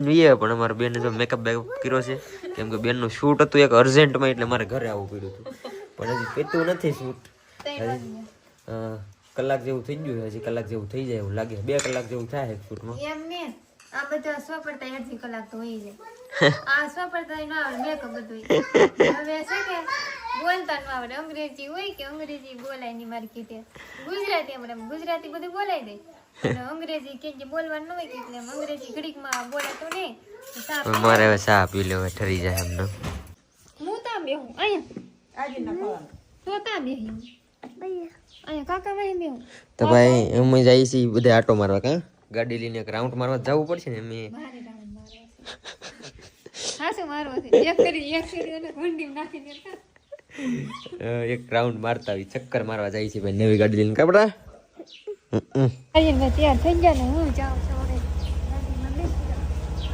જોઈએ પણ અમારા બેન જો મેકઅપ બેકઅપ કર્યો છે કેમ કે બેનનું શૂટ હતું એક અર્જન્ટમાં એટલે મારે ઘરે આવવું પડ્યું હતું પણ હજી પીતું નથી શૂટ કલાક જેવું થઈ ગયું હજી કલાક જેવું થઈ જાય એવું લાગે 2 કલાક જેવું થાય શૂટમાં એમ ને આ બધા સોપડતા 1 કલાક તો હોઈ જાય આ સોપડતા ન આવે મેકઅપ બધું હવે છે કે બોલતા ન આવડે અંગ્રેજી હોય કે અંગ્રેજી બોલાય ની મારી કીધે ગુજરાતી આપણે ગુજરાતી બધું બોલાઈ દે અને અંગ્રેજી કે બોલવાનું ન હોય કે એટલે અંગ્રેજી ઘડીકમાં બોલાતો નહીં મારે હવે ચા પી લેવા ઠરી જાય એમને હું તા બેહું અહીંયા આજે ના ખાવાનું તો તા બેહી અહીંયા કાકા ભાઈ બેહું તો ભાઈ અમે જઈએ છીએ બધે આટો મારવા કા ગાડી લઈને એક રાઉન્ડ મારવા જવું પડશે ને અમે એક રાઉન્ડ મારતા આવી ચક્કર મારવા જાય છે ભાઈ નવી ગાડી લઈને કપડા તૈયાર થઈ ગયા ને હું જાઉં